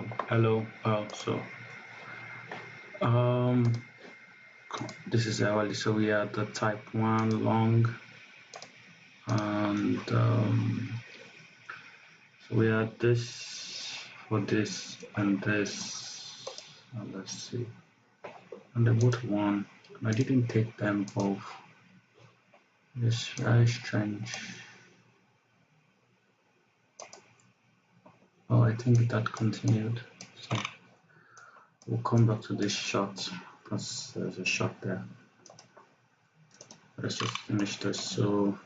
Hello. Um, this is Awali. So we are the type one long, and so we are this for this and this. And let's see. And they both won. And I didn't take them both. It's very strange. Oh, I think that continued. So we'll come back to this shot because there's a shot there. Let's just finish this. So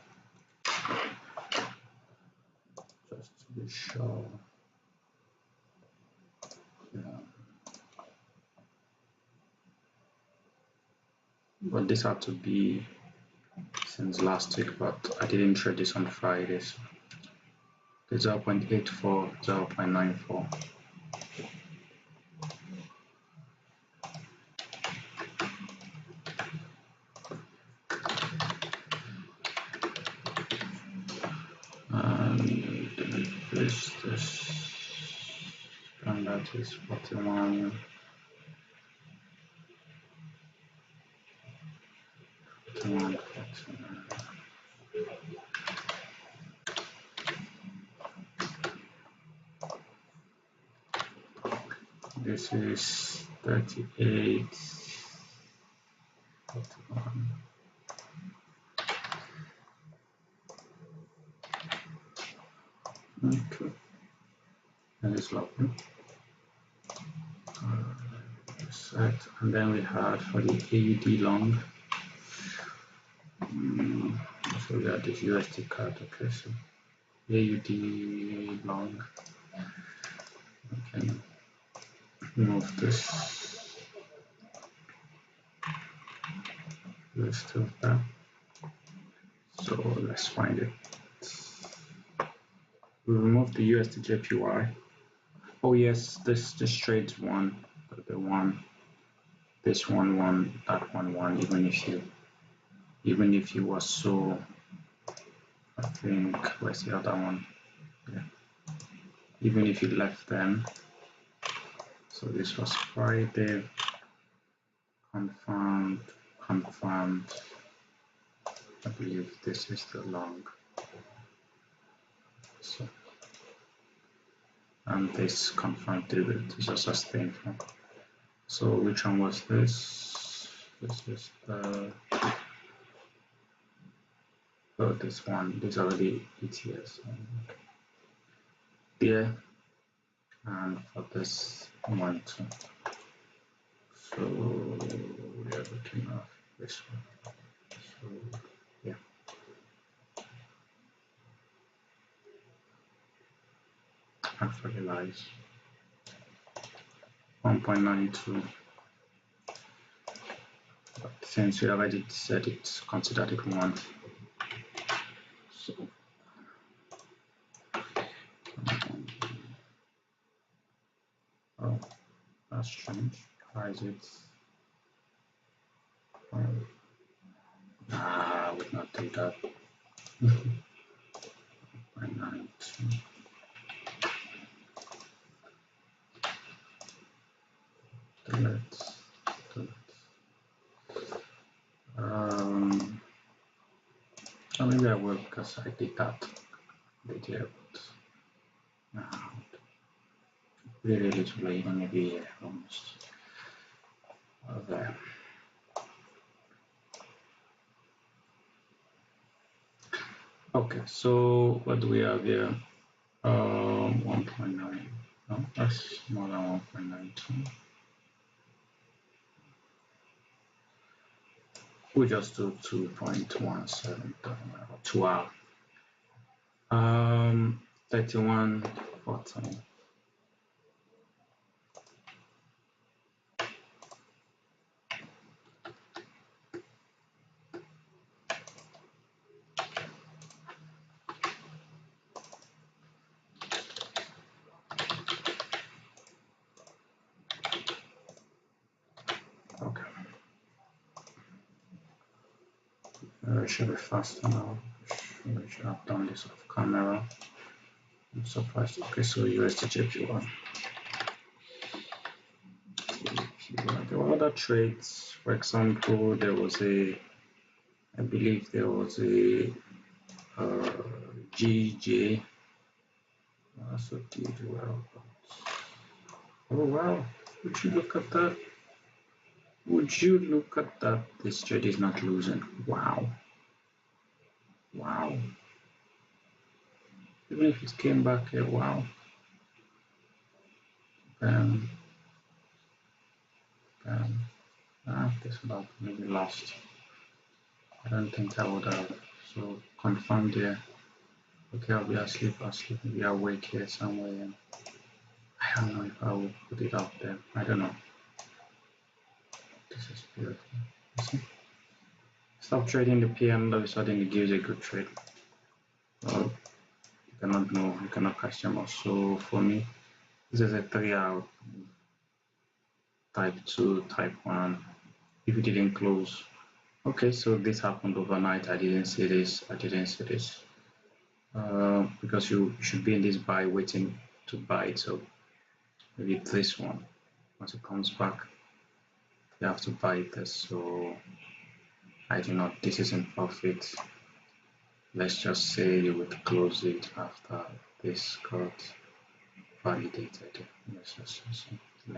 just to be sure. Yeah. But this had to be since last week, but I didn't trade this on Fridays. The 0.84, 0.94. And this, and that is 41. 41, 49. This is 38, 41. Okay. And it's lovely. Set. And then we had for the AUD long. So we had this USD card. Okay, so AUD long. Okay. Move this still there. So let's find it. We remove the USD JPY. Oh yes, this trades one, the one, this one, that one. Even if you was so, I think where's the other one? Yeah. Even if you left them. So this was Friday. Confirmed. I believe this is the long. So, and this confirmed dividend is a sustained one. So which one was this? This is the this one. This already ETS. There, and for this one too. So we are looking at this one. So yeah. Actually lies 1.92. But since we already said it, considered it one. So oh, that's strange. Why is it? I would not do that. 1.92. Delete. Or maybe I will because I did that video, but really little, even maybe almost there. Okay, so what do we have here? 1.9. No, that's more than 1.92. We just do 2.17 or 2 hour. 31.14. Okay. It should be faster now. We should have done this off camera. I'm surprised. Okay, so USD JPY. other trades. For example, there was I believe there was a GJ also did well. Oh wow, would you look at that? Would you look at that? This trade is not losing. Wow. Wow. Even if it came back here, wow. Bam. Bam. This would have maybe lost. I don't think I would have. So confirmed there. Okay, I'll be asleep, maybe awake here somewhere. And I don't know if I will put it out there. I don't know. This is beautiful. You see? Stop trading the PM, all of a sudden it gives a good trade. Well, you cannot know, you cannot catch them all. So for me, this is a 3 out, type 2, type 1. If it didn't close. Okay, so this happened overnight. I didn't see this. Because you should be in this buy waiting to buy it. So maybe this one, once it comes back, you have to buy this. So I do not, this isn't profit. Let's just say you would close it after this got validated. Let's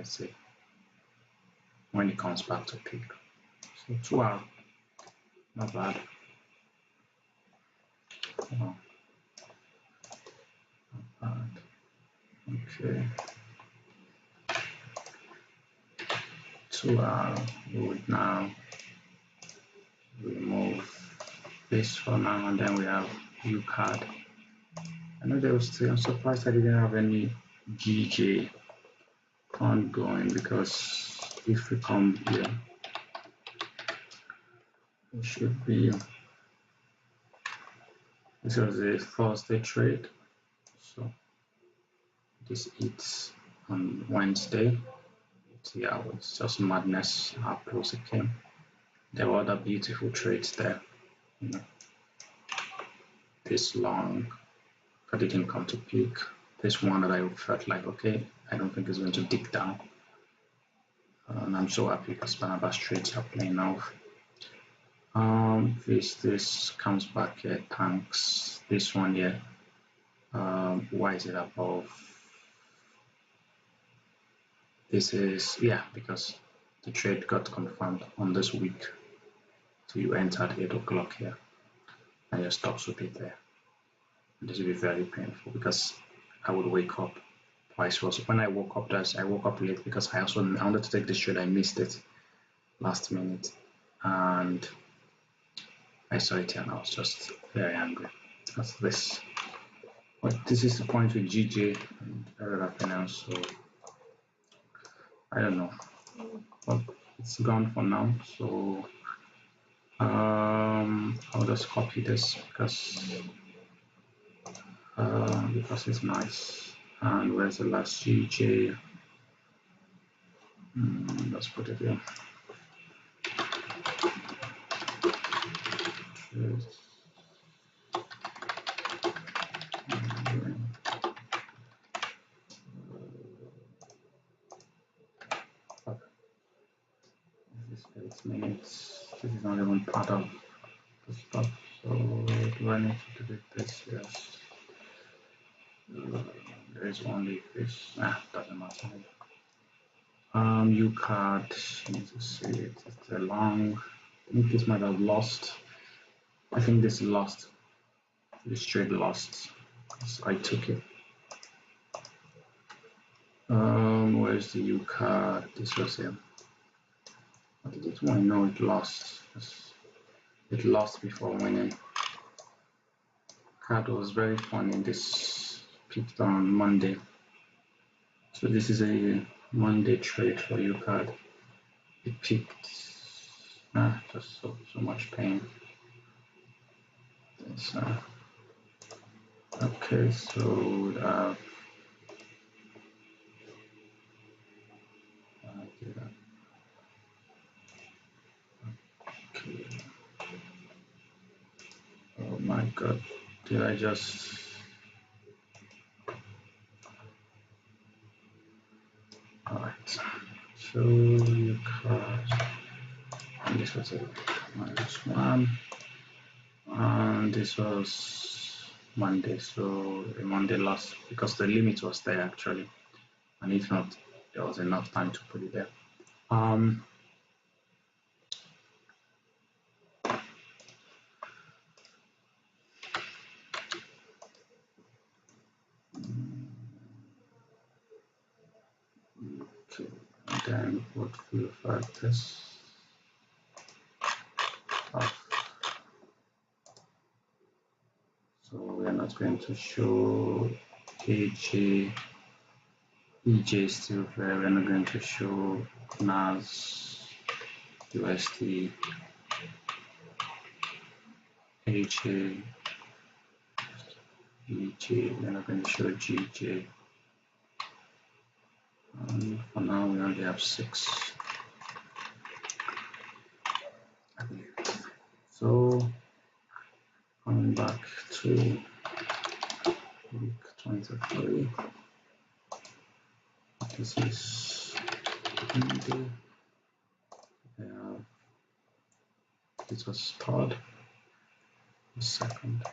say when it comes back to peak. So 2 hours, not bad. Oh, not bad. Okay. 2 hours, we would now remove this for now, and then we have UCAD. I know there was still, I'm surprised I didn't have any GJ ongoing, because if we come here, it should be, this was a Thursday trade, so this hits on Wednesday. Yeah, it's just madness how close it came. There were other beautiful trades there, you know, this long, but it didn't come to peak. This one that I felt like, okay, I don't think it's going to dig down. And I'm so happy because Barnabas trades are playing off. This comes back here, thanks. This one here, why is it above? This is, yeah, because the trade got confirmed on this week. So you entered 8 o'clock here, and your stops will be there. And this will be very painful because I would wake up twice. Was when I woke up, I woke up late because I wanted to take this trade. I missed it last minute, and I saw it here, and I was just very angry. That's this. But this is the point with GJ and everything else. So I don't know, but it's gone for now. So I'll just copy this because it's nice. And where's the last GJ? Let's put it here. This 8 minutes. This is not even part of the stuff. So do I need to delete this? Yes. There is only this. Doesn't matter. UCAD, you need to see it. It's a long. I think this might have lost. I think this lost. This trade lost. So I took it. Where's the UCAD? This was him. What did it win? No, it lost. It lost before winning. Card was very funny. This peaked on Monday. So this is a Monday trade for UCAD. It peaked. Just so much pain. This, okay, so okay. Oh my God, did I just? All right. So you cut, and this was a -1, and this was Monday. So a Monday loss because the limit was there actually, and if not, there was enough time to put it there. Okay, and then portfolio factors off. So we are not going to show AJ, EJ still there. We're not going to show NAS, USD, AJ, EJ. We're not going to show GJ. And for now, we only have 6. I believe. So coming back to week 23. This is Monday. This was third, the second,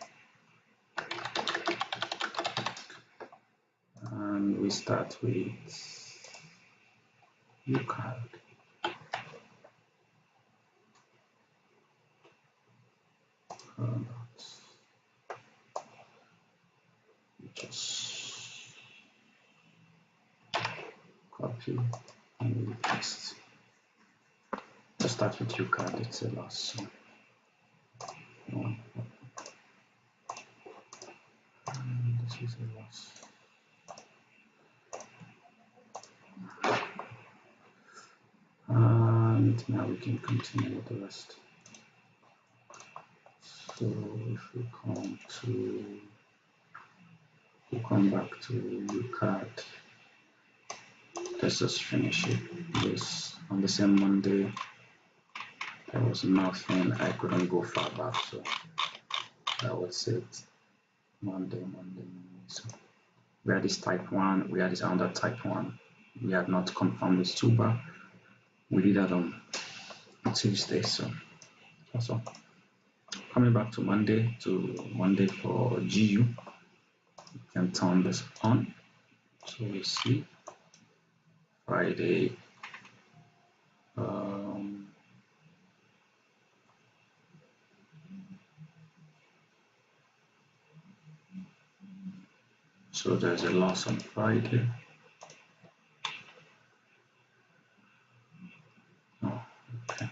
and we start with UCAD. Just copy and paste. Let's start with UCAD. It's a loss. So and this is a loss. And now we can continue with the rest. So if we come back to UCAD, let's just finish it. This on the same Monday, there was nothing. I couldn't go far back, so that was it. Monday. So we had this type 1, we had this under type 1. We had not confirmed this 2 bar. We did that on Tuesday, so that's all. Coming back to Monday for GU, you can turn this on. So we see Friday. So there's a loss on Friday. Oh, okay.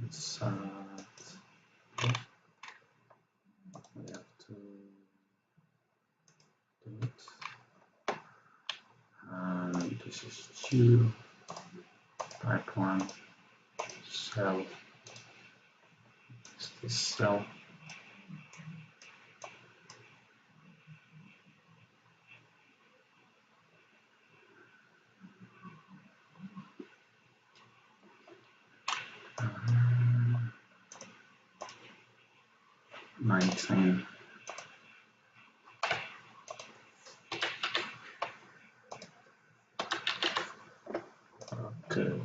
It's we have to do it. And this is 2, type 1, sell. It's the sell. Um, 19. Okay,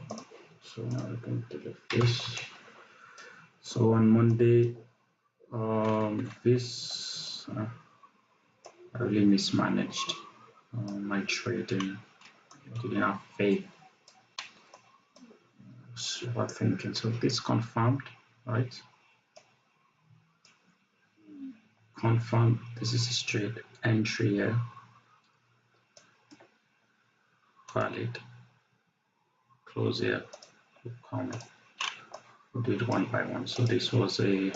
so now we're going to delete this. So on Monday, this I really mismanaged my trading. I didn't have faith. Overthinking. So this confirmed, right? Confirmed. This is a straight entry here. Valid. Close here. We'll do it one by one. So this was a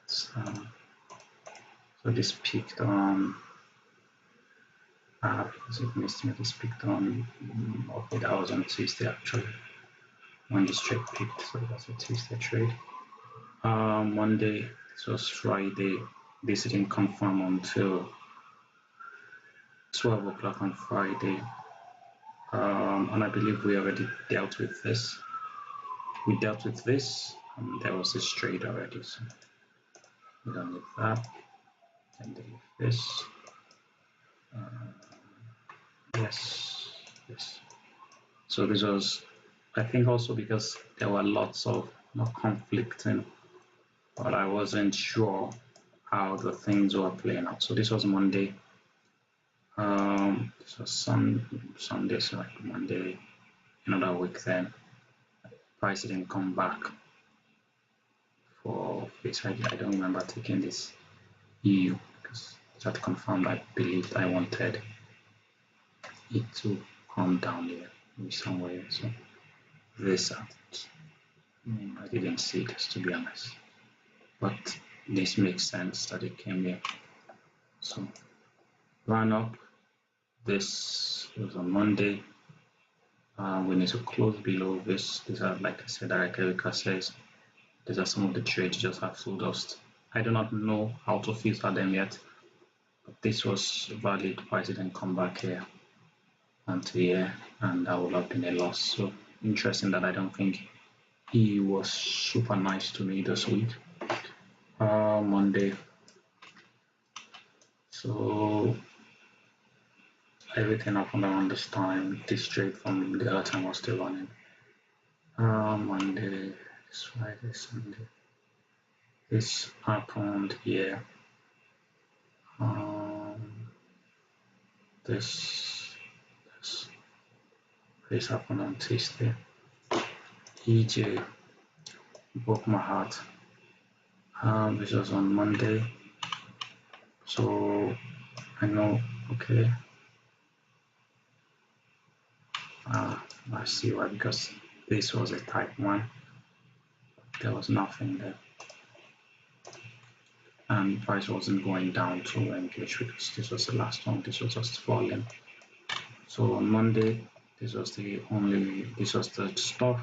so this peaked on it missed me. This peaked on okay, that was on Tuesday actually when the straight peaked, so that's a Tuesday trade. Monday, this was Friday. This didn't confirm until 12 o'clock on Friday. And I believe we already dealt with this. We dealt with this, and there was this trade already, so we don't need that. And delete this. Yes. So this was, I think, also because there were lots of conflicting, but I wasn't sure how the things were playing out. So this was Monday. This was Sunday, so like Monday, another week then. Price didn't come back for face. I don't remember taking this EU because that confirmed I believed I wanted it to come down here somewhere. So this I didn't see this, to be honest, but this makes sense that it came here. So ran up. This was on Monday. We need to close below this. These are, like I said, like Erica says, these are some of the trades just have full dust. I do not know how to filter them yet, but this was valid. Price didn't come back here until here, and that would have been a loss. So interesting that I don't think he was super nice to me this week. Monday. So everything happened around this time. This trade from the other time was still running. Monday, Friday, Sunday. This happened here. This happened on Tuesday. EJ broke my heart. This was on Monday. So I know, okay. I see why, because this was a type 1. There was nothing there. And price wasn't going down to engage because this was the last one. This was just falling. So on Monday, this was the stuff,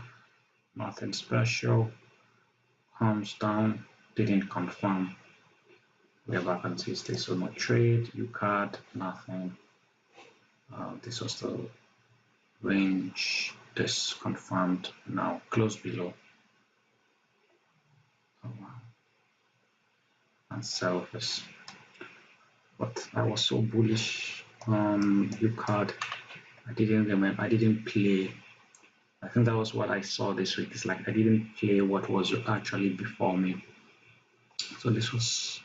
nothing special. Comes down, didn't confirm. We're back on Tuesday, so no trade, UCAD, nothing. This was the range. This confirmed now, close below. Oh, wow. And sell this. But I was so bullish on UCAD. I didn't play. I think that was what I saw this week. It's like I didn't play what was actually before me. So this was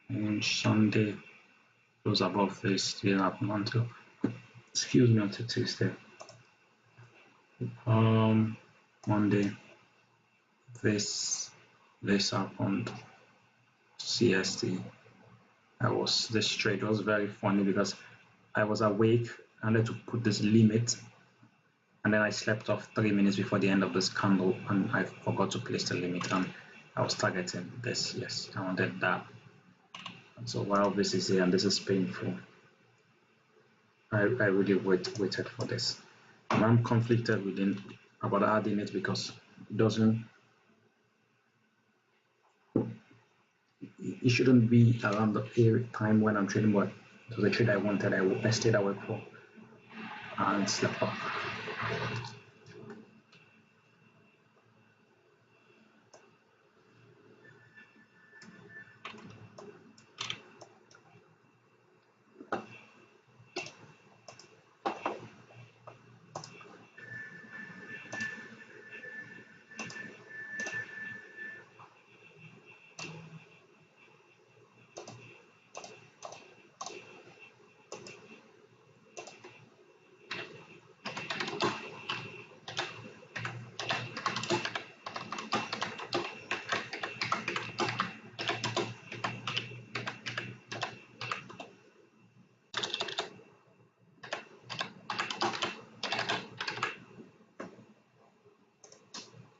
on Sunday. It was above this. Didn't happen until Tuesday. Monday. This happened. CST. This trade was very funny because I was awake and I had to put this limit, and then I slept off 3 minutes before the end of this candle, and I forgot to place the limit, and I was targeting this. Yes, I wanted that. And so while this is here and this is painful, I really waited for this. And I'm conflicted about adding it because it shouldn't be around the period time when I'm trading, but it was a trade I wanted. I stayed awake for and slept off.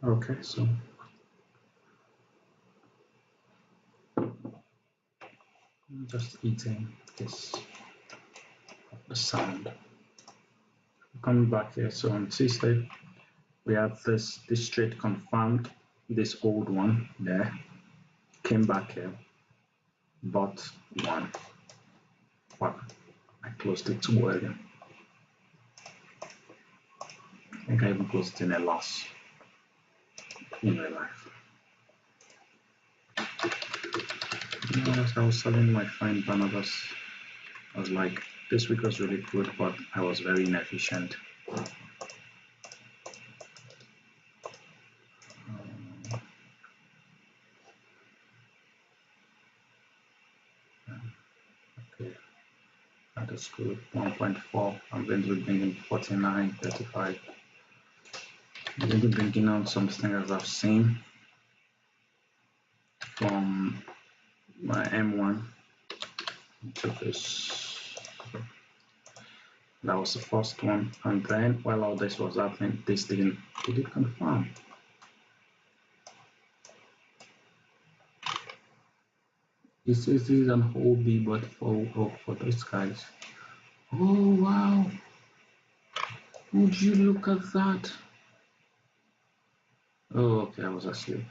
Okay, so I'm just eating this the sound. Coming back here, so on Tuesday we had this trade confirmed, this old one there, came back here, bought one. Wow, I closed it too early. I think I even closed it in a loss in real life. As I was selling my fine Barnabas, I was like, this week was really good, but I was very inefficient. that's good. 1.4. I'm going to be bringing 49, 35. I'm going to be bringing out some things I've seen from my M1 into this. That was the first one, and then while all this was happening, this did it confirm. It says this is an OB, but for those guys. Oh wow! Would you look at that? Oh, okay, I was asleep.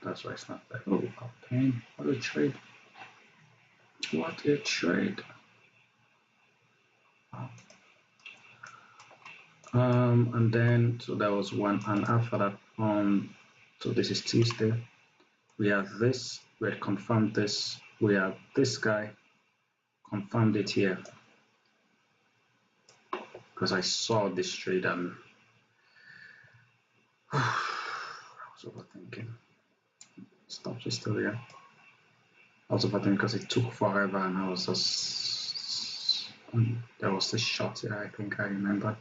That's why it's not there. Oh, a pain. What a trade. What a trade. Wow. And then, so that was one, and after that, so this is Tuesday. We have this, we had confirmed this, we have this guy, confirmed it here. Because I saw this trade and I was overthinking. Stop this still here. I was overthinking because it took forever and I was just, there was this shot here, I think I remember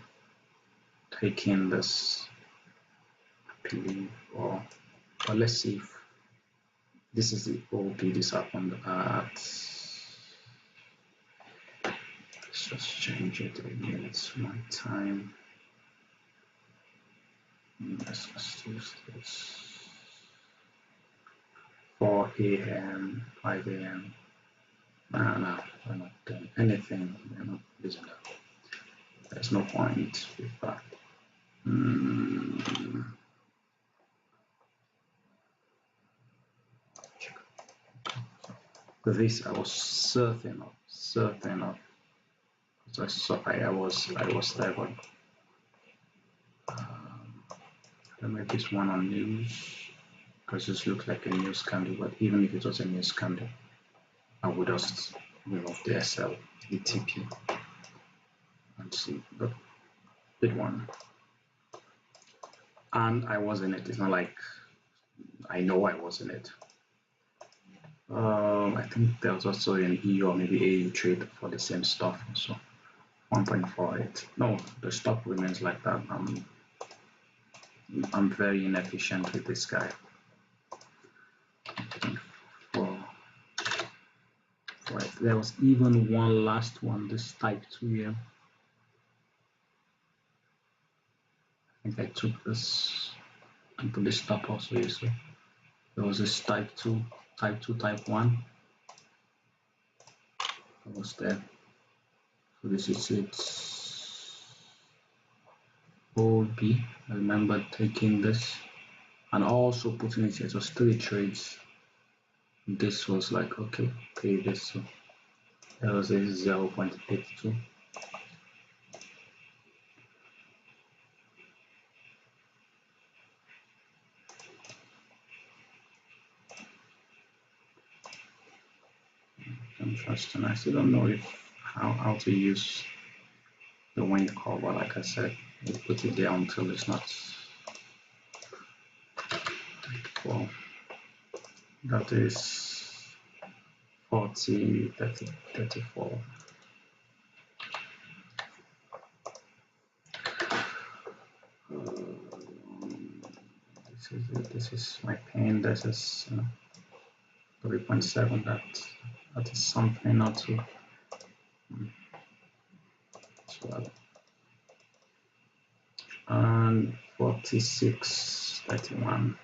taking this, I believe, but let's see if this is the OP this happened at. Let's just change it a minute, my time. Let's just use this. 4 a.m., 5 a.m. No, we're not doing anything. We're not using that. There's no point with that. This I was certain of. Because I saw I was there, but I made this one on news because this looked like a news candle, but even if it was a news candle, I would just remove the SL, the TP, and see the big one. And I was in it. It's not like I know I was in it. I think there was also an EU or maybe AU trade for the same stuff. So 1.48. No, the stock remains like that. I'm very inefficient with this guy. Right. There was even one last one, this type 2 here. I think I took this and put this stop also here. So there was this type 2, type 1. That was there. So this is it. OB. I remember taking this and also putting it here. It was 3 trades. This was like, okay, pay this. So there was a 0.82. Interesting. I still don't know how to use the wind cover. Like I said, we put it there until it's not. Well, that is 40, 30, 34. This is it. This is my pain. This is 3.7. That is something not to. Well. And 46.31.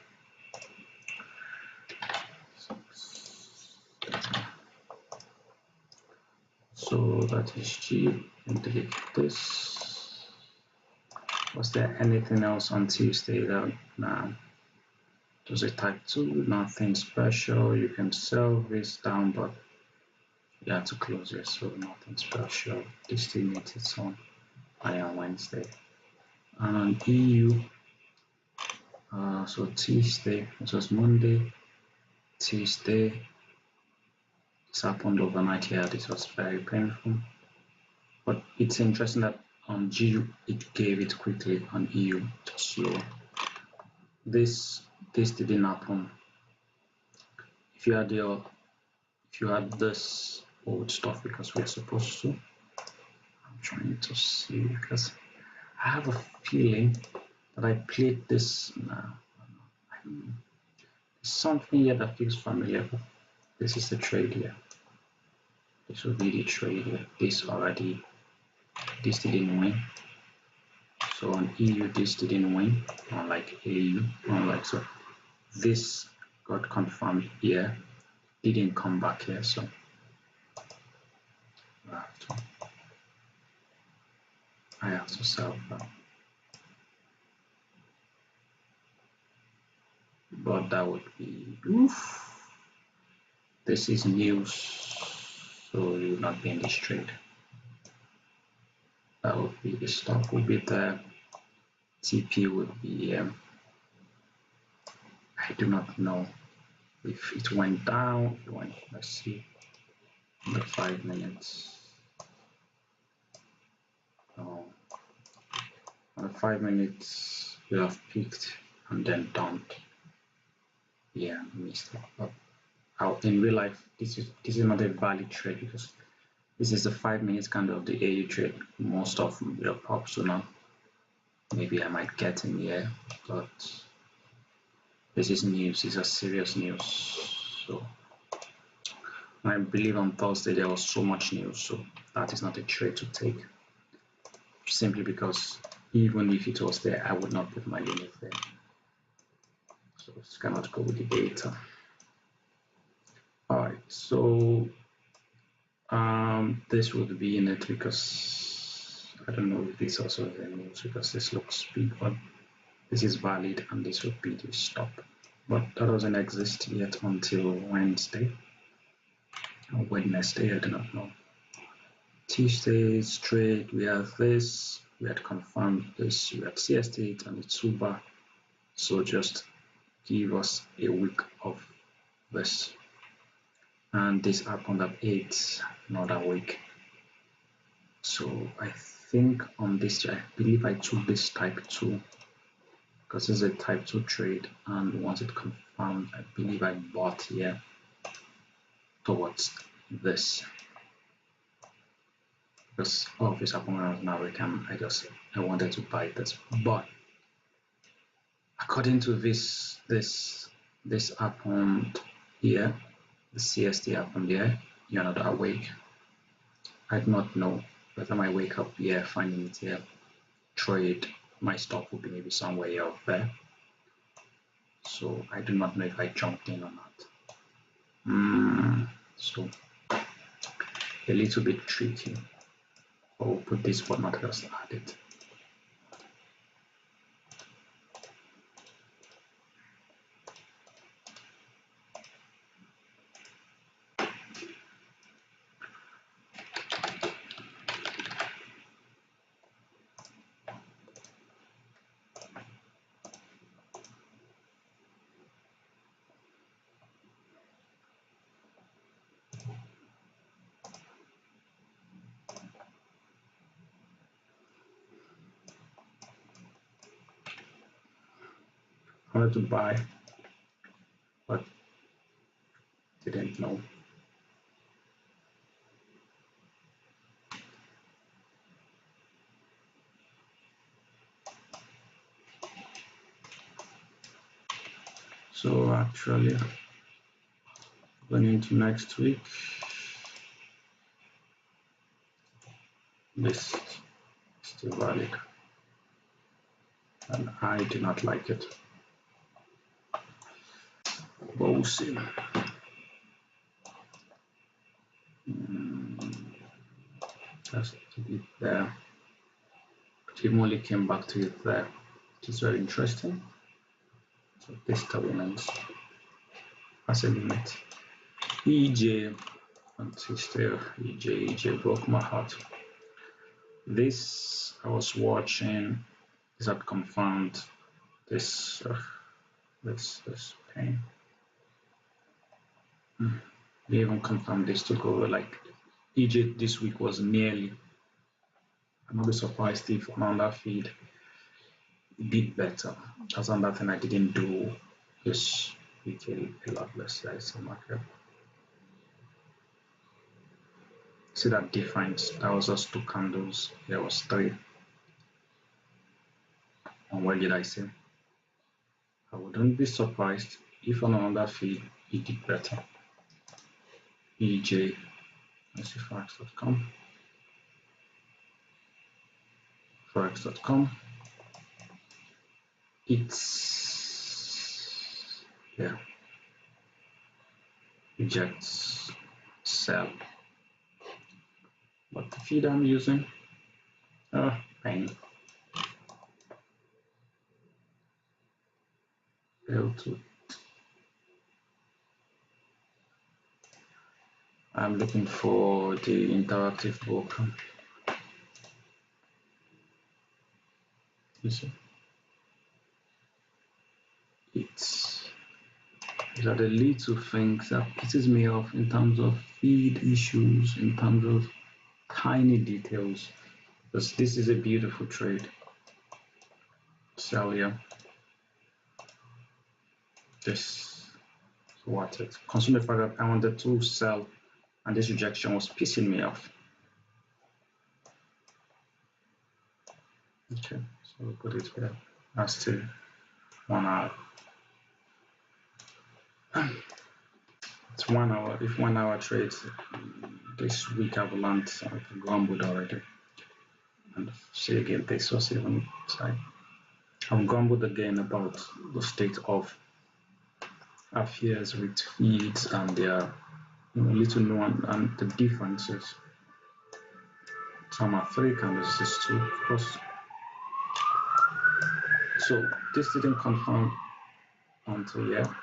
So that is cheap. And delete this. Was there anything else on Tuesday that nah? It was a type 2, nothing special. You can sell this down, but you have to close it, so nothing special. This still needs its own on Wednesday. And on EU, so Tuesday, it was Monday, Tuesday. This happened overnight here. This was very painful. But it's interesting that on GU it gave it quickly, on EU just slow. This didn't happen. If you had this old stuff, because we're supposed to, trying to see because I have a feeling that I played this. Something here that feels familiar. This is the trade here. This will be the trade here. This already, this didn't win. So on EU, this didn't win, unlike AU, unlike so. This got confirmed here, didn't come back here, so I have to sell that. But that would be oof. This is news, so you will not be in this trade. That would be the stop will be there. TP would be I do not know if it went down. It went, let's see, in the 5 minutes. Oh, on the 5 minutes you have peaked and then dumped. Yeah, missed it. But in real life, this is not a valid trade because this is the 5 minutes candle of the AU trade. Most of them will pop, so now maybe I might get in here, but this is news. This is serious news. So I believe on Thursday there was so much news, so that is not a trade to take. Simply because even if it was there, I would not put my limit there. So it's cannot go with the data. Alright, so this would be in it because I don't know if this also is a news because this looks big, but this is valid and this would be the stop. But that doesn't exist yet until Wednesday or Wednesday, I do not know. Tuesday's trade, we have this, we had confirmed this, we had CST and the Tsuba. So just give us a week of this. And this happened at 8, another week. So I think on this, I believe I took this type 2 because this is a type 2 trade, and once it confirmed, I believe I bought here towards this because all of this happened when I was American. I wanted to buy this, but according to this happened here, the CST happened here. You're not awake. I do not know. By the time I wake up here, finding it here, trade, my stop will be maybe somewhere here or there. So I do not know if I jumped in or not. So a little bit tricky. But we'll put this for not just add it. I wanted to buy, but didn't know. So actually, going into next week, this is still valid, and I do not like it. But we'll see. That's to be there. Timoli came back to it there, which is very interesting. So this remains as a limit. EJ until still EJ broke my heart. This I was watching is that confirmed this pain. They even confirmed this to go like EJ this week was nearly. I'm not surprised if on that feed a bit better. That's another thing I didn't do this week a lot less. Market. See that difference? That was just 2 candles. There was 3. And what did I say? I wouldn't be surprised if on another feed it did better. EJ, let's see forex.com. Forex.com. It's rejects, sell. But the feed I'm using, pain. L2. I'm looking for the interactive broker. You see, these are the little things that pisses me off in terms of feed issues, in terms of tiny details. Because this is a beautiful trade. Sell here. This is what it. Consumer the fact that I wanted to sell, and this rejection was pissing me off. Okay, so we'll put it here. That's still 1 hour. It's 1 hour. If 1 hour trades this week, I've learned, I've grumbled already. And see again, this was even side. I've grumbled again about the state of affairs with feeds and their little known and the differences. Some are 3 candles, this is 2, of course. So this didn't confirm until here.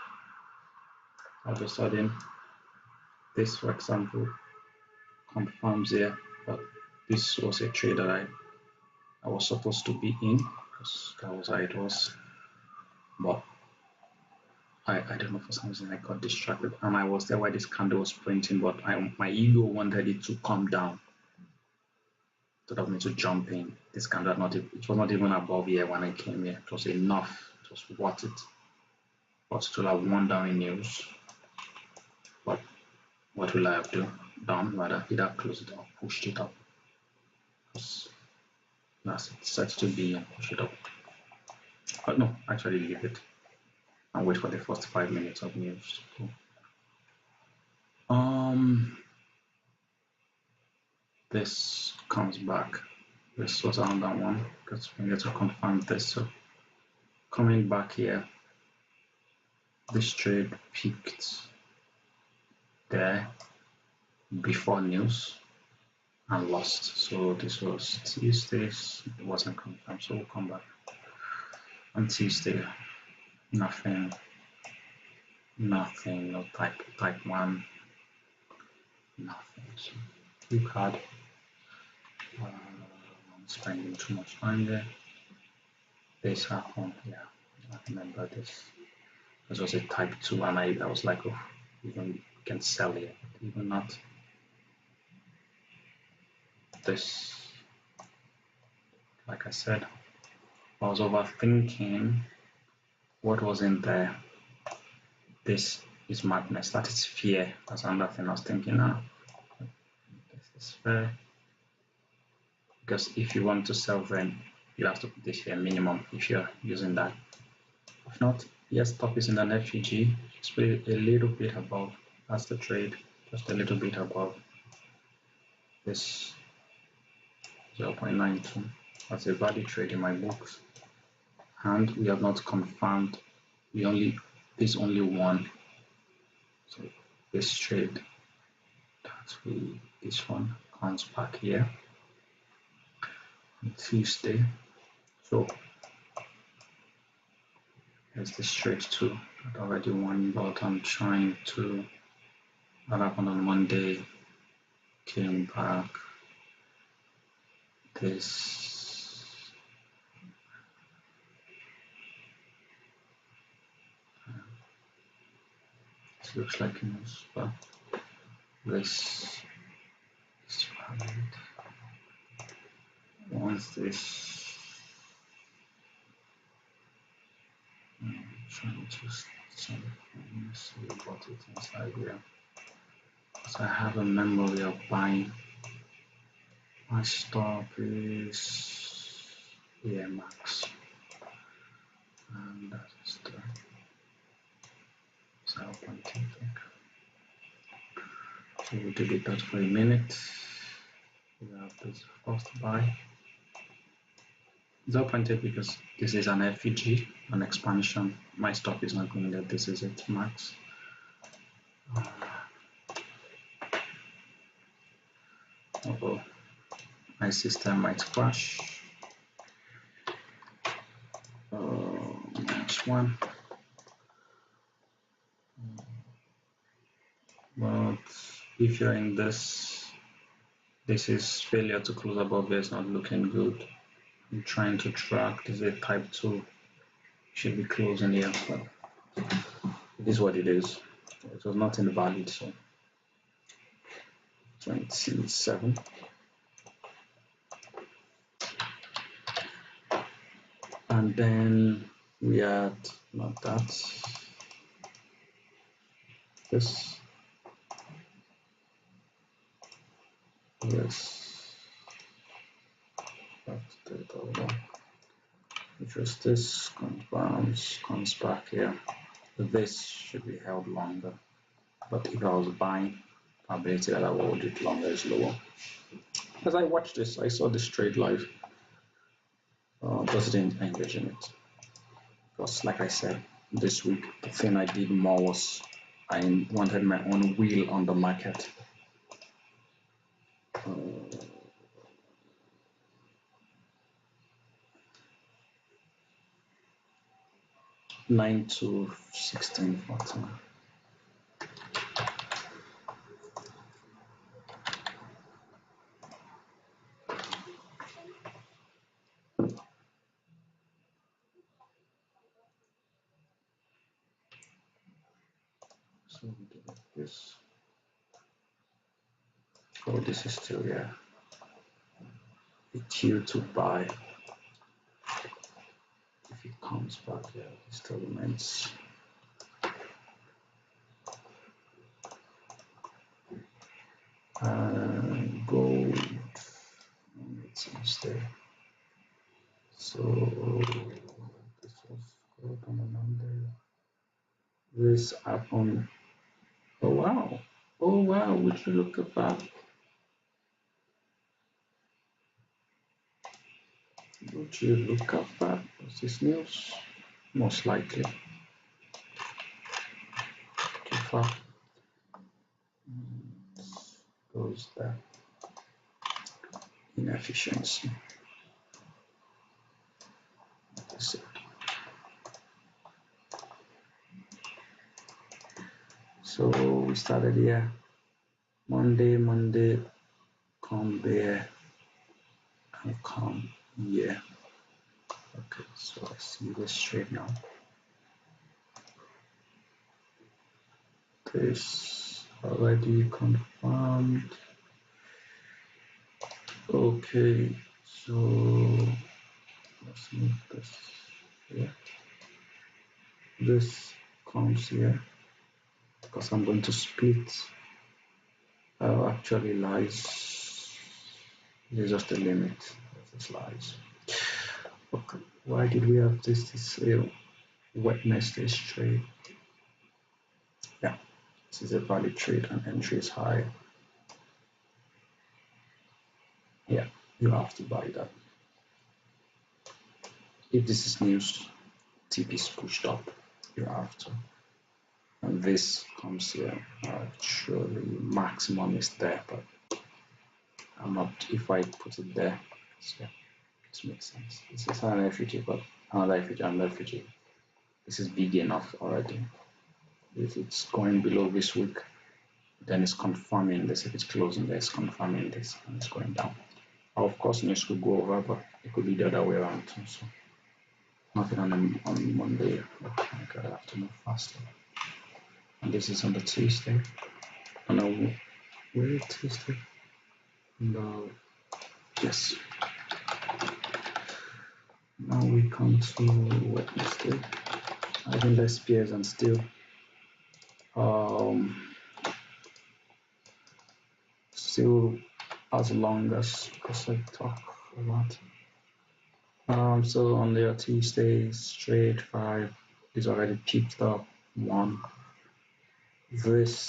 All of a sudden, this, for example, confirms here, but this was a trade that I was supposed to be in, because that was how it was. But I don't know, for some reason I got distracted, and I was there where this candle was printing, but my ego wanted it to come down. Instead of me to jump in, this candle it was not even above here when I came here. It was enough. It was worth it. But to have won down in news. But what will I have done? Rather, either close it or pushed it up. Because that's it. Set to be and push it up. But no, actually leave it and wait for the first 5 minutes of news. Cool. This comes back. This was another one because we need to confirm this. So coming back here, this trade peaked there before news and lost. So this was Tuesday. It wasn't confirmed. So we'll come back on Tuesday. Nothing. No type 1. Nothing. So we had. I'm spending too much time there. This happened, yeah. I remember this. This was a type 2, and I was like, oh, even can sell it, even not. This, like I said, I was overthinking what was in there. This is madness. That is fear. That's another thing I was thinking now. This is fair. Because if you want to sell, then you have to put this here minimum if you're using that. If not, yes, top is in an FEG, just put it a little bit above. That's the trade, just a little bit above this 0.92. That's a value trade in my books, and we have not confirmed. There's only one. So this trade, this one comes back here on Tuesday. So there's this trade too that already won, but I'm trying to. What happened on Monday? Came back. This looks like a news, but this is valid. Once this, I'm trying to see what it inside here. So I have a memory of buying My stop is here max, and that is the 0.2. So we did that for a minute. We have this first buy 0.8 because this is an FEG, an expansion. My stop is not going there. This is it max. Although my system might crash. Next one. But if you're in this is failure to close above here. It's not looking good. I'm trying to track. This is a type 2. Should be closing here. But it is what it is. It was not invalid, so 27. And then we had not that. This. Yes. That's the other one. Just this bounce, comes back here. This should be held longer. But if I was buying, probability that I will hold it longer is lower. As I watched this, I saw this trade live. Just didn't engage in it. Because like I said, this week, the thing I did more was I wanted my own wheel on the market. 9 to 16, 14. So we do like this. Oh, this is still here. It's here to buy. If it comes back here, it still remains. Gold. It seems there. So this was gold on the number. This happened. Oh wow! Oh wow! Would you look at that? Would you look at that? Was this news? Most likely. Too far. Goes there. Inefficiency. That's it. So we started here. Monday, come there and come here. Okay, so I see this straight now. This already confirmed. Okay, so let's move this here. This comes here because I'm going to split. Actually lies. This is just the limit of this lies. Okay, why did we have this Wednesday trade? Yeah, this is a valid trade and entry is high. Yeah, you have to buy that. If this is news, TP is pushed up, you have to. And this comes here. Actually, maximum is there, but I'm not. If I put it there, so it makes sense. This is an FUG, but another FUG, another FUG. This is big enough already. If it's going below this week, then it's confirming this. If it's closing there, it's confirming this, and it's going down. Of course, news could go over, but it could be the other way around too. So nothing on Monday. Oh my God, I have to move faster. And this is on the Tuesday. Oh no, where Tuesday? No, yes. Now we come to Wednesday. I think less pairs and still still as long as because I talk a lot. So on the Tuesday, straight 5 is already picked up 1. This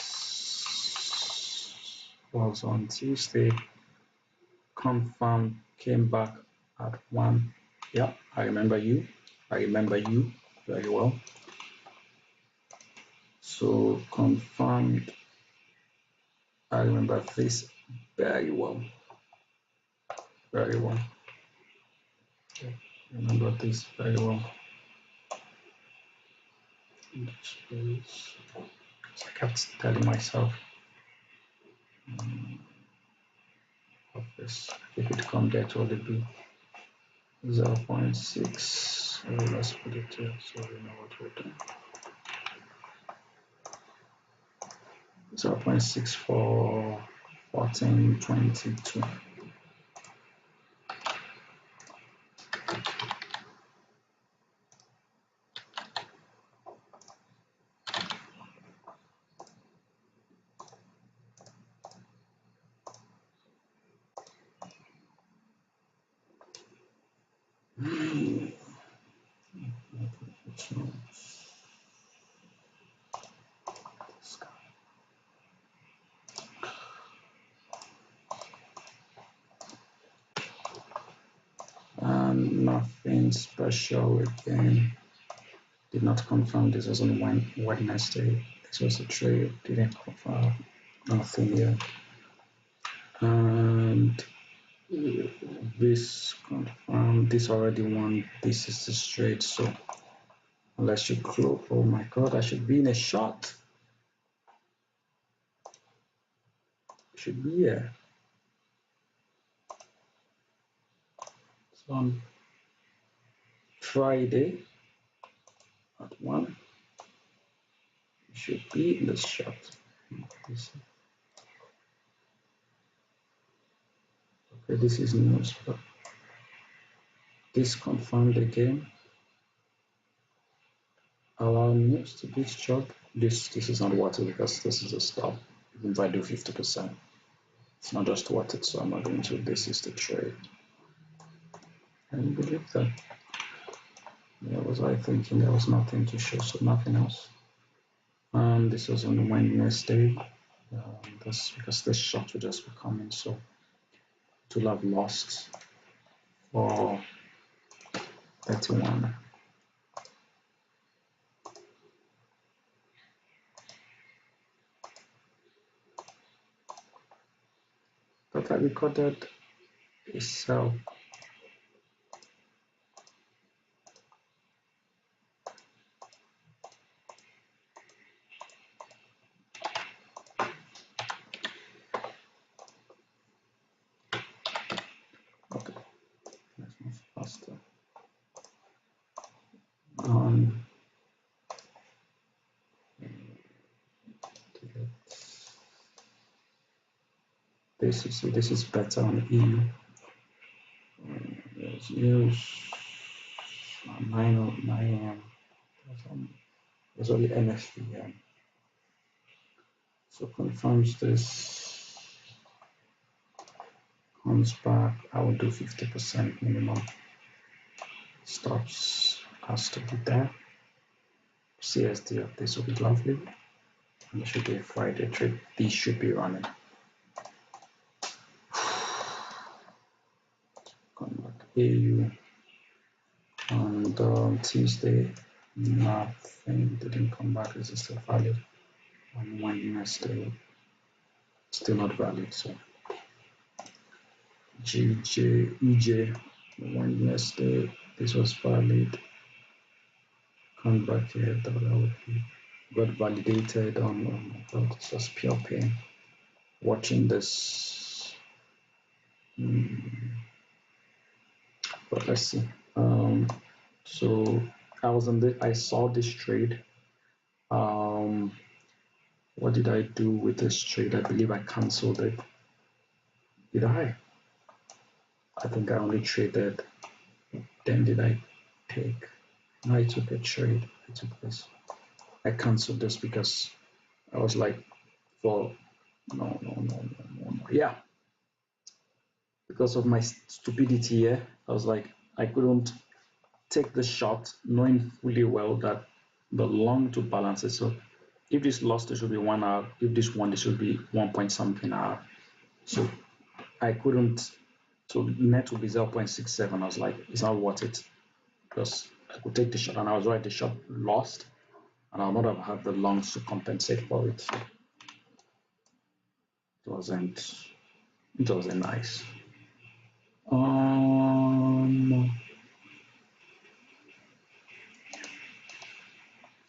was on Tuesday, confirmed, came back at 1. Yeah, I remember you very well. So confirmed, I remember this very well. I remember this very well. I kept telling myself of this, if it come there to only be 0.6, so let's put it here so we know what we're doing. 0.6 for 1422. And nothing special again. Did not confirm this was on Wednesday. This was a trade, didn't confirm, nothing here. And this confirmed, this already won. This is the straight, so unless you close, oh my god, I should be in a shot. Should be here. So on Friday at 1, you should be in the shot. Okay, this is news, but this confirmed again. Allow news to be short. This is not worth it because this is a stop. Even if I do 50%, it's not just worth it, so I'm not going to. This is the trade. Can you believe that? Yeah, was I thinking there was nothing to show, so nothing else. This was on Wednesday. That's because this shot will just be coming, so to have lost for 31. But I recorded a sell. Okay, let's move faster. This is better on EU. There's news 9 a.m. There's only NFP. So confirms this, comes back. I will do 50% minimum. Stops has to be there. CSD of this will be lovely. And it should be a Friday trade. These should be running. Come back AU. And on Tuesday, nothing didn't come back. This is still valid. On Wednesday, still not valid. So EJ, Wednesday, this was valid. Come back here, that would be got validated on it's just pure pain. Watching this, but let's see. So I saw this trade. What did I do with this trade? I believe I canceled it. Did I? I think I only traded. Then did I take? No, I took a trade. I took this. I canceled this because I was like, no. Yeah. because of my stupidity here, I was like, I couldn't take the shot knowing fully well that the long to balance it. So if this lost, it should be 1 hour. If this won, it should be 1 point something hour. So I couldn't. So net would be 0.67. I was like, it's not worth it because I could take the shot and I was right. The shot lost, and I'll not have had the longs to compensate for it. So it wasn't. It wasn't nice.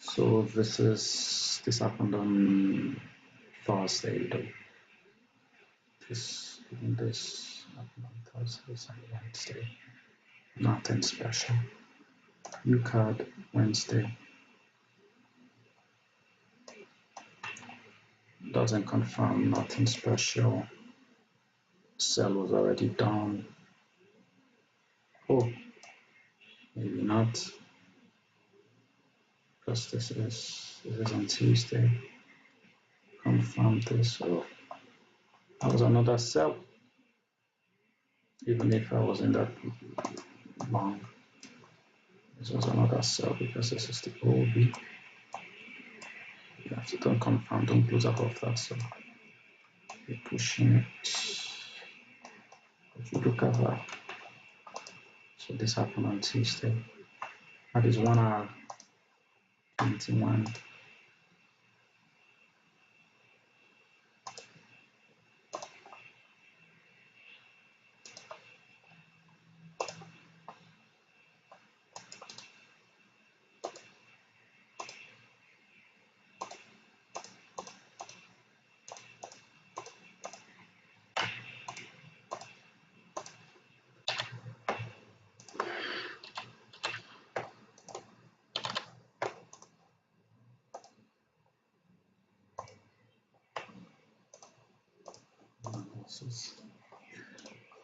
So this happened on Thursday though. This happened on Thursday and Wednesday. Nothing special. UCAD Wednesday. Doesn't confirm, nothing special. Sell was already down. Oh, maybe not. Because this is on Tuesday. Confirm this. Oh, that was another sell. Even if I wasn't that long. This was another sell because this is the OB. You have to don't confirm, don't close above that. So you're pushing it. If you look at that. So this happened on Tuesday. That is 1 hour 21.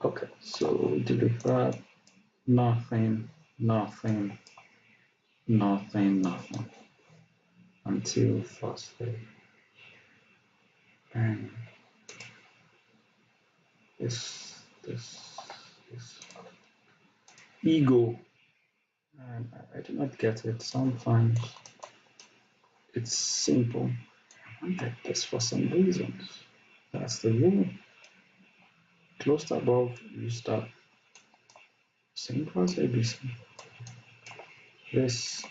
Okay, so deliver nothing, nothing, nothing, nothing until Thursday. And this ego, and I do not get it. Sometimes it's simple. I wanted this for some reasons. That's the rule. Closed above, you start. Simple as ABC. This,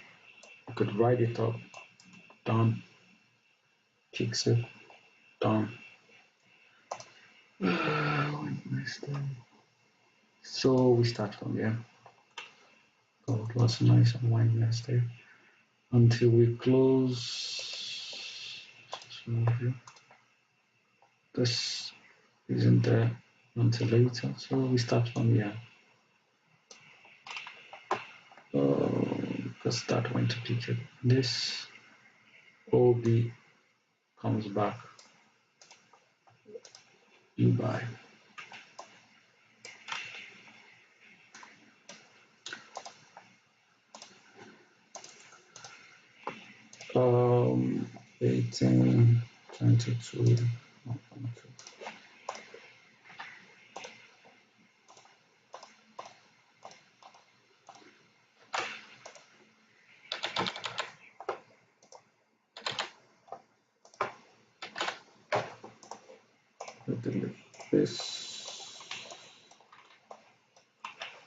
you could write it up, done, fix it, done. So we start from here. Gold was nice on Wednesday until we close. This isn't there until later, so we start from here. Because that went to pick it. This OB comes back. You buy. 18, 22.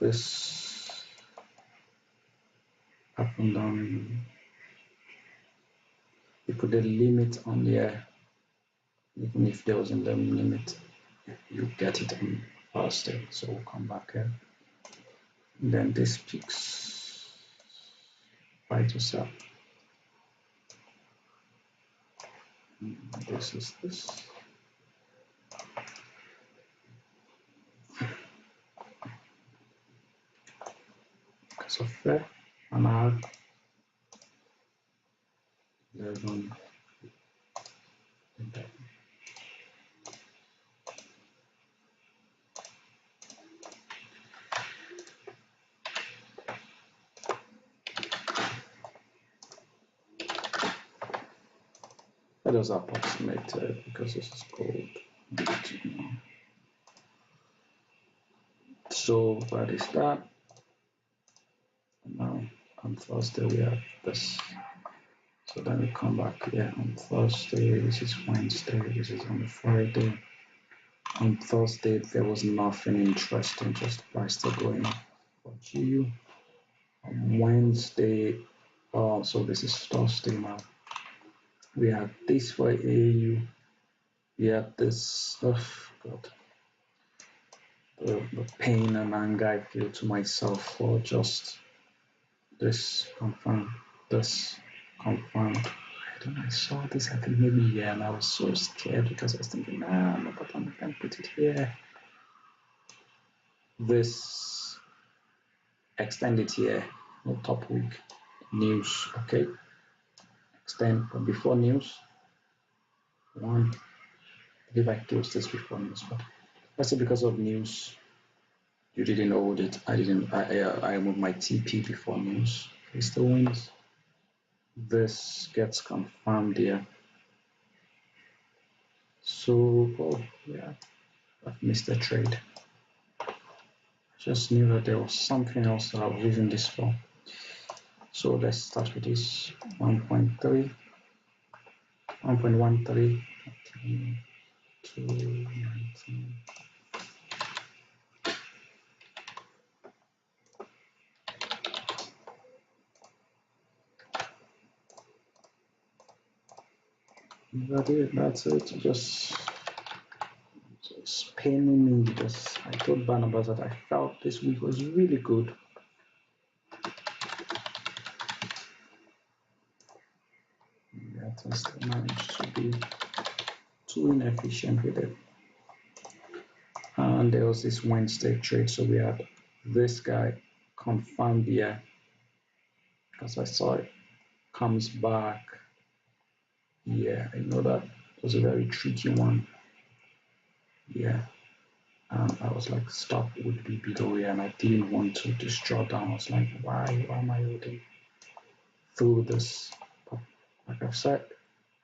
This happened on. You put a limit on there. Even if there wasn't a limit, you get it on Thursday. So we'll come back here. And then this picks buy to sell. This is this. Because of that, and I'll 11. That is approximated because this is called So that is that. Now on Thursday we have this. So then we come back here on Thursday. This is Wednesday. This is on Friday. On Thursday there was nothing interesting, just price still going up for GU. On Wednesday, so this is Thursday now. We had this for AU. We had this. Oh God. The pain and anger I feel to myself for just this confirm, this confirmed. I don't know, I saw this, I think maybe yeah, and I was so scared because I was thinking, nah, no, but I can put it here. This extended here, no top week news, okay. Extend, but before news, one, I believe I closed this before news, but that's because of news. You didn't hold it. I didn't. I moved my TP before news. It still wins. This gets confirmed here. So, oh yeah, I've missed a trade. Just knew that there was something else that I was using this for. So let's start with this 1.3, 1.13, 219. That's it. Just paining me because I told Barnabas that I felt this week was really good. Yeah, I still managed to be too inefficient with it. And there was this Wednesday trade, so we had this guy confirmed here, as I saw it, comes back. Yeah, I know that was a very tricky one. Yeah, I was like stop would be below here, and I didn't want to just draw down. I was like, why am I holding through this? But like I've said,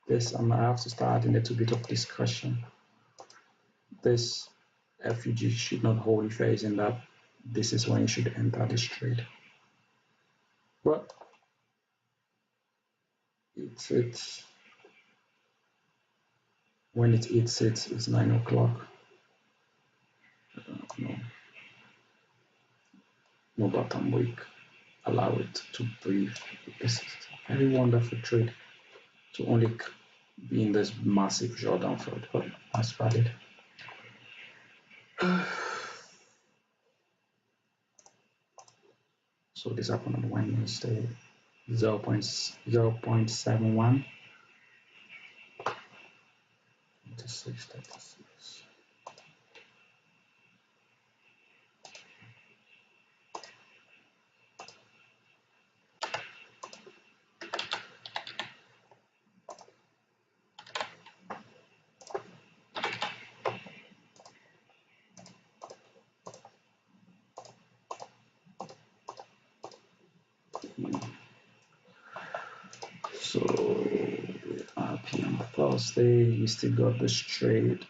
this and I have to start adding a little bit of discussion. This FUG should not hold if is in that this is when you should enter this trade. But it's when it hits it's 9 o'clock. No bottom week. Allow it to breathe. It's a very wonderful trade to only be in this massive drawdown for it, but that's valid. So this happened on Wednesday, 0.71. 36, 36. So happy on Thursday, we still got this trade.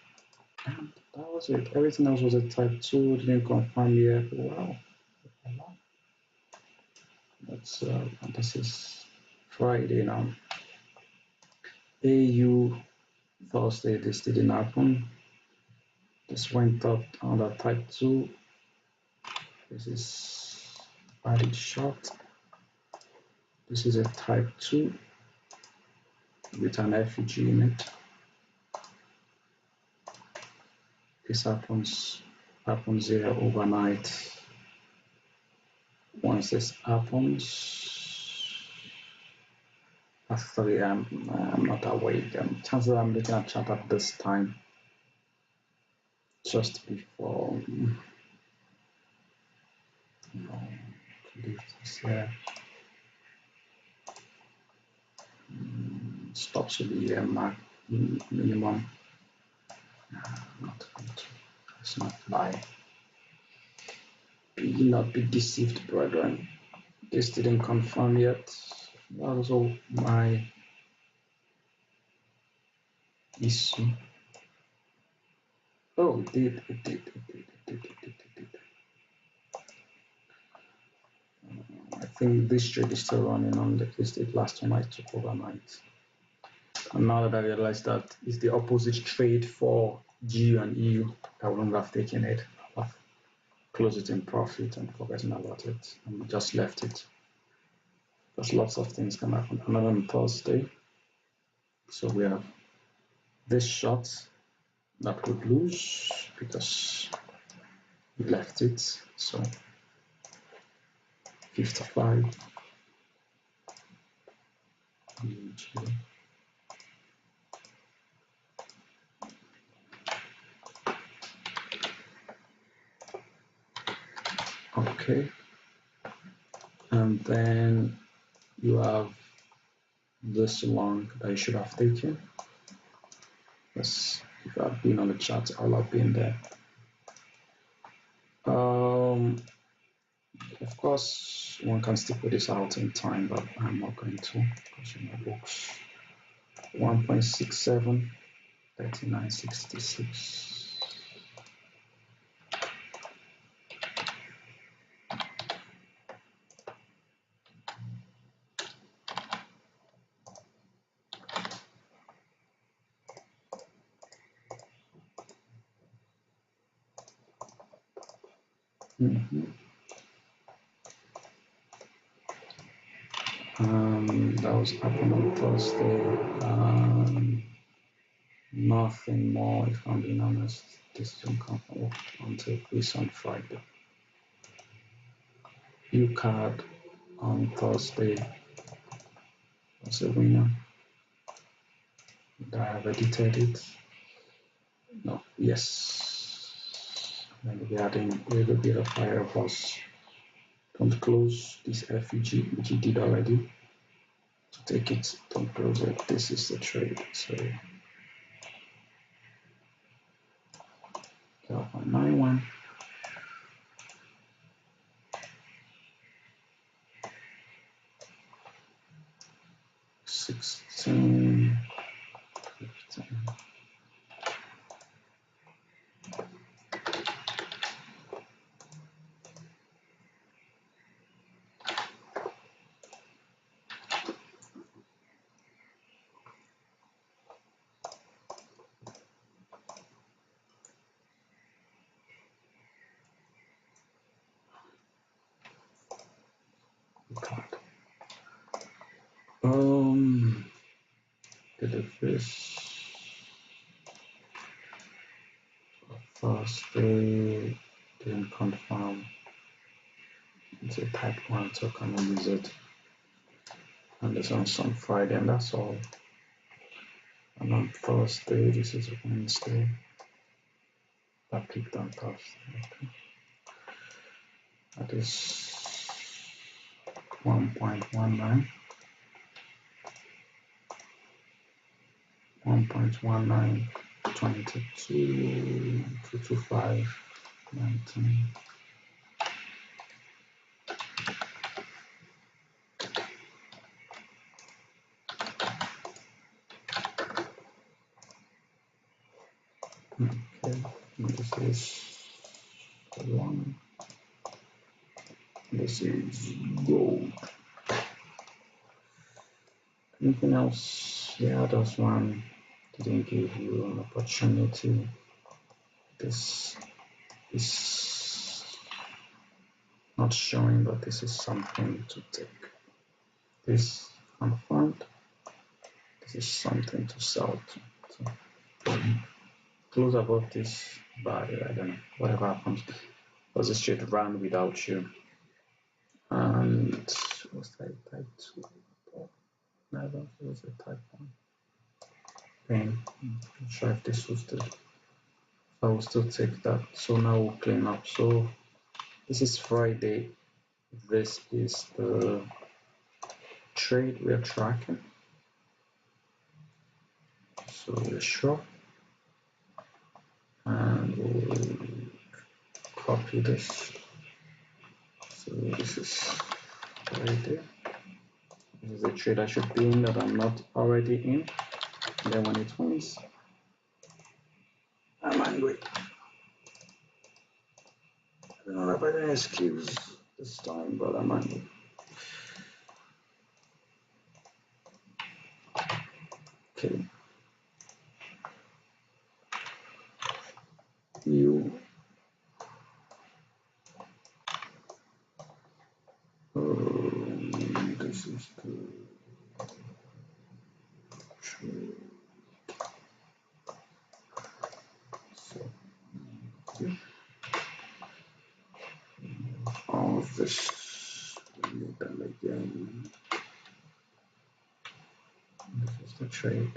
And that was it. Everything else was a type 2, didn't confirm yet. Wow. That's this is Friday now. AU Thursday, this didn't happen. This went up on the type 2. This is body short. This is a type 2 with an FUG in it. This happens here overnight. Once this happens, at 3 I'm not awake. Chances are I'm looking at chat at this time, just before leave this here. Stops will be mark minimum. Not going to. Let's not lie. Be not be deceived, brethren. This didn't confirm yet. That was all my issue. Oh, it did. think this trade is still running on the last time I took overnight. And now that I realize that it's the opposite trade for GU and EU, I wouldn't have taken it. I've closed it in profit and forgotten about it and just left it. Because lots of things can happen. Another on Thursday. So we have this shot that would lose because we left it. So 55. Okay. And then you have this long that you should have taken. Yes, if I've been on the chat, I'll have been there. Of course, one can still put this out in time, but I'm not going to because in my books 1.67, 39.66. That was happened on Thursday. Nothing more, if I'm being honest. This didn't come until this on Friday. UCAD on Thursday was a winner. Did I have edited it? No, yes. Maybe we adding a little bit of higher plus. Don't close this FEG, which you did already. To take it, don't close it. This is the trade. So 0.91. $16.15. Deliveries Thursday didn't confirm. It's a type 1, so can I use it? And this one's on Friday, and that's all. And on Thursday, this is Wednesday. That picked on Thursday. Okay. That is 1.19. 1.19, 22, 225, 19. Okay, this is the one. This is gold. Anything else? Yeah, this one didn't give you an opportunity. This is not showing, but this is something to take. This confirmed. This is something to sell to. So, close above this barrier. I don't know. Whatever happens, because this trade ran without you. And was that type 2? No, that was a type 1. Pain. Not sure if this was the. I will still take that. So now we'll clean up. So this is Friday. This is the trade we're tracking. So we're sure. And we'll copy this. So this is Friday. This is a trade I should be in that I'm not already in. And then when it wins, I'm angry. I don't know if I have an excuse this time, but I'm angry. this is the trade. So all of this, and then again, this is the trade.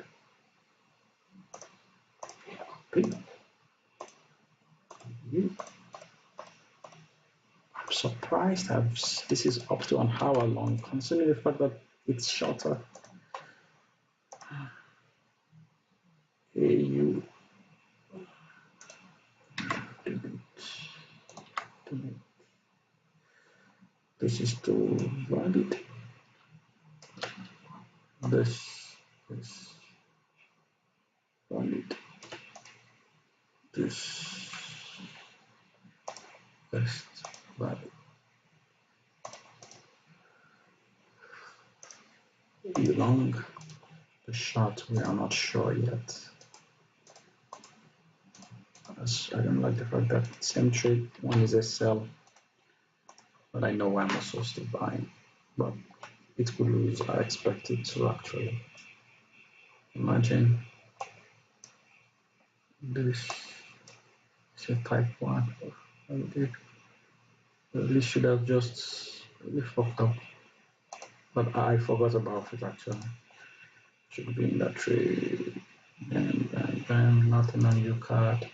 Copy. I'm surprised this is up to an hour long, considering the fact that it's shorter. AU delete. This is to valid. This is valid. This is valid. The long, the short, we are not sure yet. As I don't like the fact that same trade, one is a sell, but I know I'm also still buying. But it could lose. I expect it to actually. Imagine this is a type 1. I really should have just really fucked up. But I forgot about it actually. Should be in that trade. Bam, nothing on U card.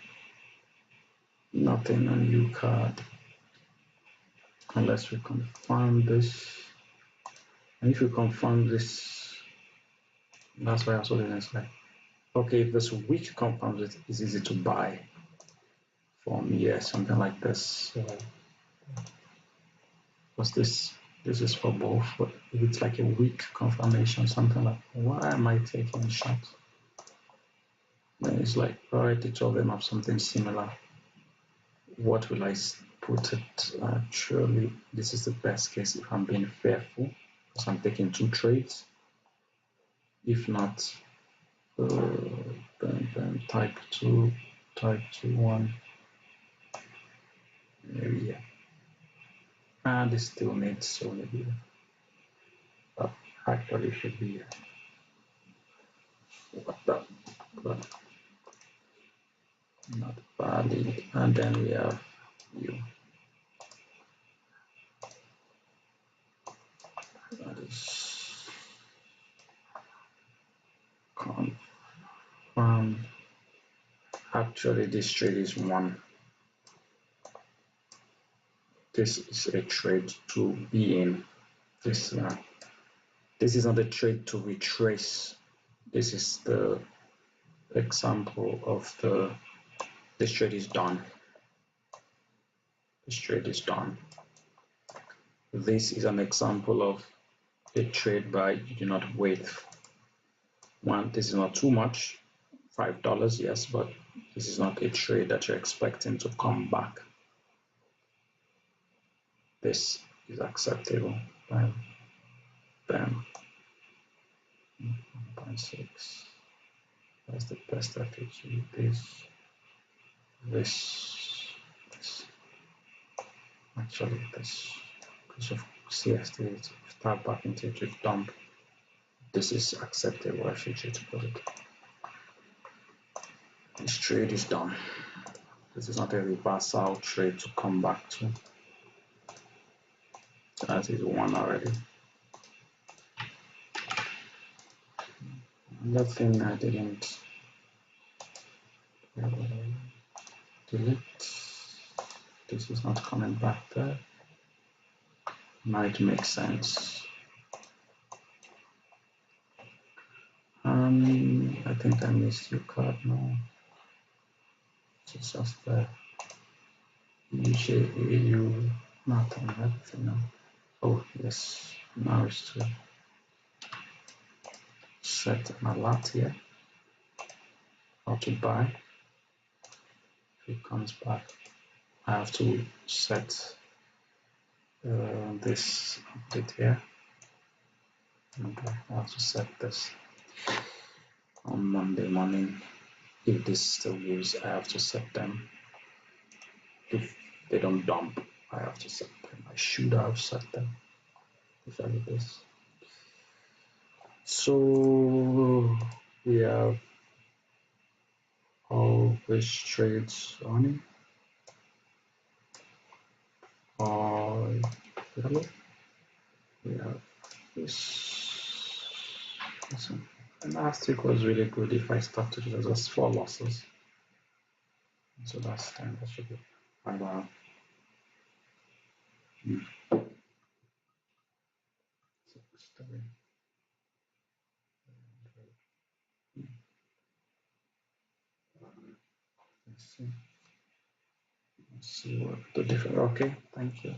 Nothing on U card. Unless we confirm this. And if we confirm this, that's why I saw the like, okay, if this week confirms it, it's easy to buy from here, something like this. What's this? This is for both, but if it's like a weak confirmation, something like, why am I taking shots? Then it's like, all right, each of them have something similar. What will I put it? Actually, this is the best case if I'm being fearful, because I'm taking 2 trades. If not, then type 2, 1, maybe yeah. And this still needs, so maybe, but actually should be what the, but not valid. And then we have U. That is confirmed. Actually, this trade is 1. This is a trade to be in. This is not a trade to retrace. This is the example of this trade is done. This trade is done. This is an example of a trade by you do not wait. One, this is not too much, $5, yes, but this is not a trade that you're expecting to come back. This is acceptable. Bam, bam. 1.6. That's the best FHE. This. Actually, this because of CST, start back into it, dump. This is acceptable FHE to put it. This trade is done. This is not a reversal trade to come back to. That is 1 already. Another thing I didn't delete. This is not coming back there. Might make sense. I think I missed your card now. It's just there. EU, nothing, everything now. Oh, yes, now it's to set an alert here. How to buy. If it comes back, I have to set this update here. And I have to set this on Monday morning. If this still gives, I have to set them. If they don't dump, I have to set them. I should have set them. If I do this, So we have all these trades running. Yellow. We have this. Listen, and last week was really good. If I started it as just 4 losses, so that's 10. That should be quite well. 6, 3. Let's see what the difference. Okay, thank you.